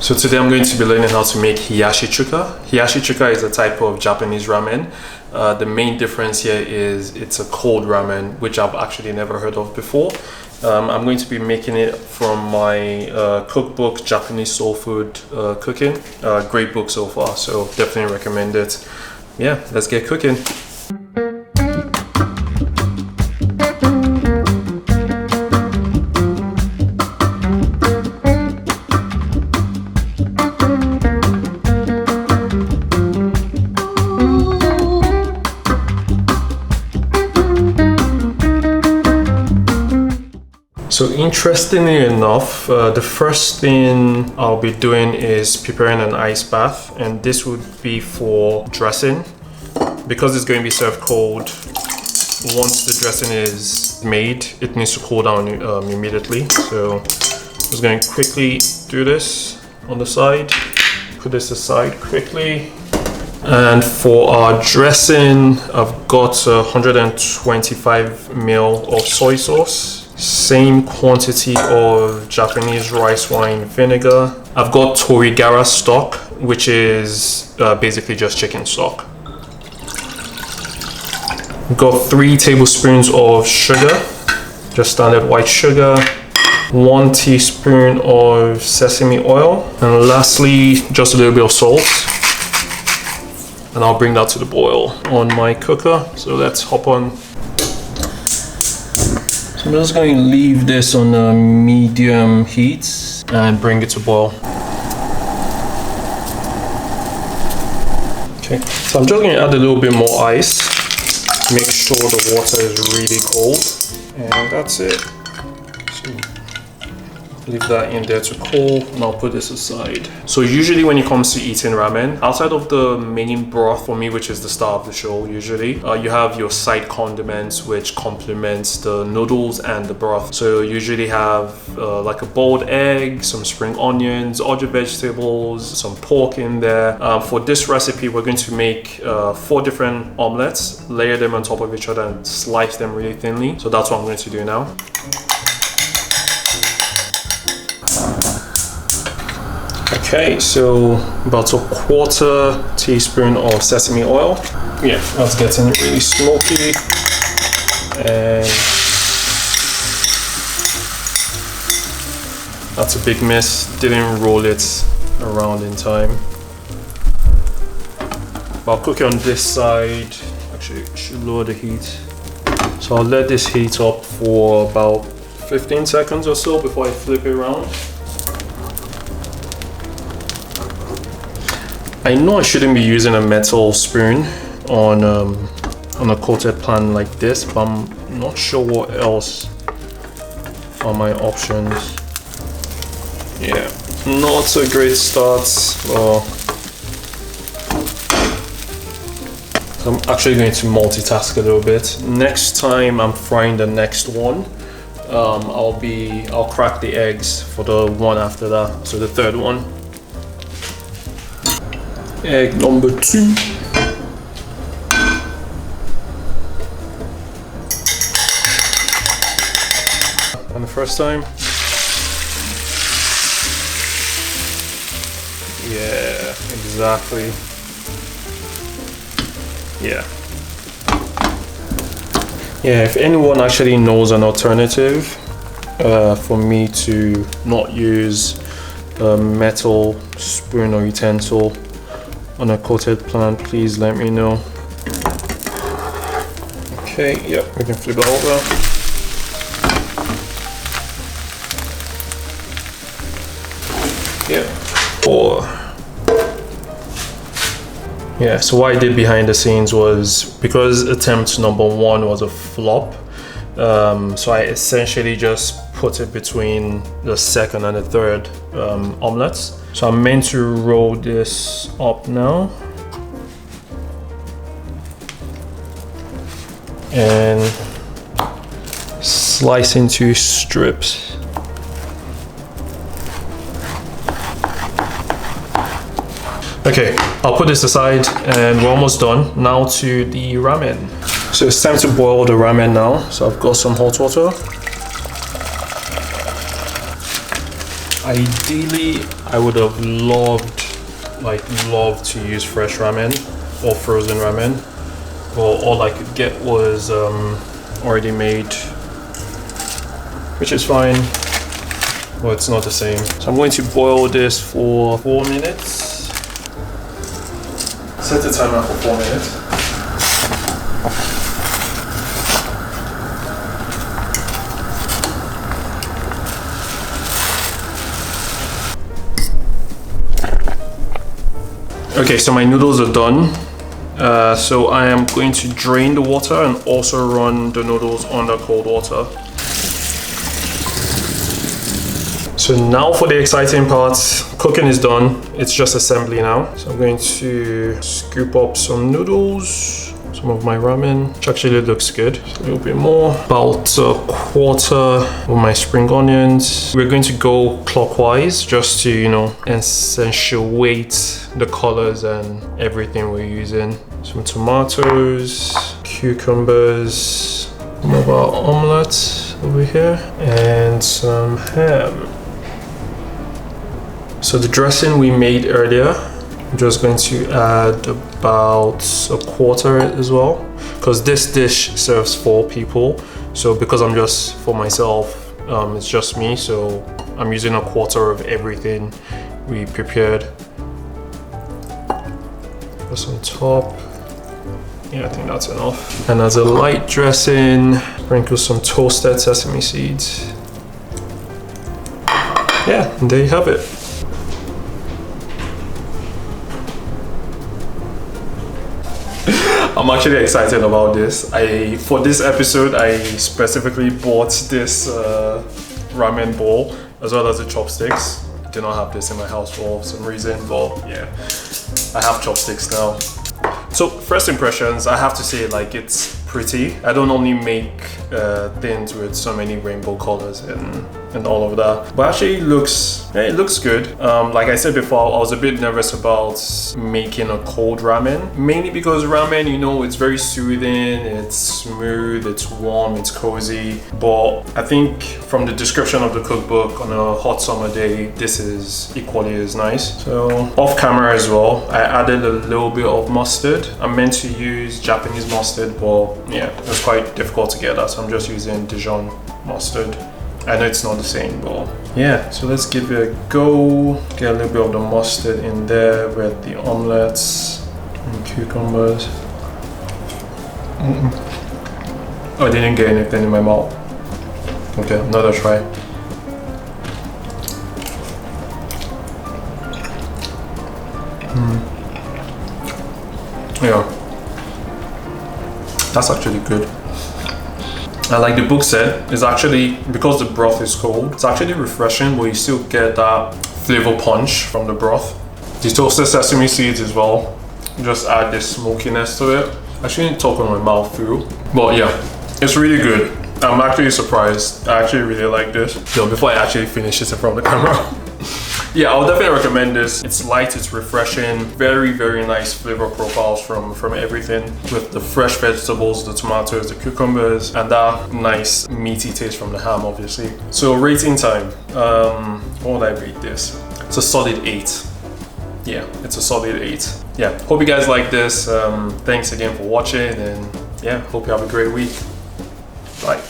So today I'm going to be learning how to make Hiyashi Chuka. Hiyashi Chuka is a type of Japanese ramen. The main difference here is it's a cold ramen, which I've actually never heard of before. I'm going to be making it from my cookbook, Japanese Soul Food Cooking. Great book so far, so definitely recommend it. Yeah, let's get cooking. So interestingly enough, the first thing I'll be doing is preparing an ice bath, and this would be for dressing. Because it's going to be served cold, once the dressing is made, it needs to cool down immediately. So I'm just going to quickly do this on the side, put this aside quickly. And for our dressing, I've got 125 ml of soy sauce. Same quantity of Japanese rice wine vinegar. I've got Torigara stock, which is basically just chicken stock. Got 3 tablespoons of sugar, just standard white sugar. 1 teaspoon of sesame oil. And lastly, just a little bit of salt. And I'll bring that to the boil on my cooker. So let's hop on. So I'm just going to leave this on a medium heat and bring it to boil. Okay, so I'm just going to add a little bit more ice. Make sure the water is really cold, and that's it. So leave that in there to cool, and I'll put this aside. So usually when it comes to eating ramen, outside of the main broth for me, which is the star of the show usually, you have your side condiments which complements the noodles and the broth. So you usually have like a boiled egg, some spring onions, other vegetables, some pork in there. For this recipe, we're going to make 4 different omelettes, layer them on top of each other and slice them really thinly. So that's what I'm going to do now. Okay, so about a 1/4 teaspoon of sesame oil. Yeah, that's getting really smoky. And that's a big miss. Didn't roll it around in time. But I'll cook it on this side. Actually, should lower the heat. So I'll let this heat up for about 15 seconds or so before I flip it around. I know I shouldn't be using a metal spoon on a coated pan like this, but I'm not sure what else are my options. Yeah, not a great start. I'm actually going to multitask a little bit. Next time I'm frying the next one, I'll crack the eggs for the one after that, so the third one. Egg number 2. And the first time. Yeah, exactly. Yeah. Yeah, if anyone actually knows an alternative for me to not use a metal spoon or utensil on a coated pan, please let me know. Okay, yep, we can flip it over. Yep. Yeah, so what I did behind the scenes was, because attempt number 1 was a flop, so I essentially just put it between the second and the third omelettes. So I'm meant to roll this up now and slice into strips. Okay, I'll put this aside and we're almost done. Now to the ramen. So it's time to boil the ramen now. So I've got some hot water. Ideally, I would have loved to use fresh ramen or frozen ramen, but all I could get was already made, which is fine, but it's not the same. So I'm going to boil this for 4 minutes. Set the timer for 4 minutes. Okay, so my noodles are done. So I am going to drain the water and also run the noodles under cold water. So now for the exciting part, cooking is done. It's just assembly now. So I'm going to scoop up some noodles, some of my ramen, which actually looks good. A little bit more, about a quarter of my spring onions. We're going to go clockwise just to, you know, accentuate the colors and everything we're using. Some tomatoes, cucumbers, some of our omelette over here, and some ham. So the dressing we made earlier, I'm just going to add about a quarter as well, because this dish serves 4 people. So because I'm just for myself, it's just me, so I'm using a quarter of everything we prepared. That's on top. Yeah, I think that's enough. And as a light dressing, sprinkle some toasted sesame seeds. Yeah, and there you have it. I'm actually excited about this. For this episode, I specifically bought this ramen bowl as well as the chopsticks. I do not have this in my house for some reason, but yeah, I have chopsticks now. So first impressions, I have to say, like, it's pretty. I don't normally make things with so many rainbow colors and all of that, but actually it looks good. Like I said before, I was a bit nervous about making a cold ramen, mainly because ramen, you know, it's very soothing, it's smooth, it's warm, it's cozy. But I think from the description of the cookbook, on a hot summer day, this is equally as nice. So off camera as well, I added a little bit of mustard. I meant to use Japanese mustard, but yeah, it was quite difficult to get that, so I'm just using Dijon mustard. I know it's not the same, but yeah, so let's give it a go. Get a little bit of the mustard in there with the omelettes and cucumbers. Oh, I didn't get anything in my mouth. Okay, another try. Yeah, that's actually good. And like the book said, it's actually, because the broth is cold, it's actually refreshing, but you still get that flavor punch from the broth. The toasted sesame seeds as well, just add this smokiness to it. I shouldn't talk on my mouth through, but yeah, it's really good. I'm actually surprised. I actually really like this. So before I actually finish this in front of the camera. Yeah, I would definitely recommend this. It's light, it's refreshing, very, very nice flavor profiles from everything, with the fresh vegetables, the tomatoes, the cucumbers, and that nice meaty taste from the ham, obviously. So rating time, what would I rate this? It's a solid 8. Yeah, it's a solid 8. Yeah, hope you guys like this. Thanks again for watching, and yeah, hope you have a great week. Bye.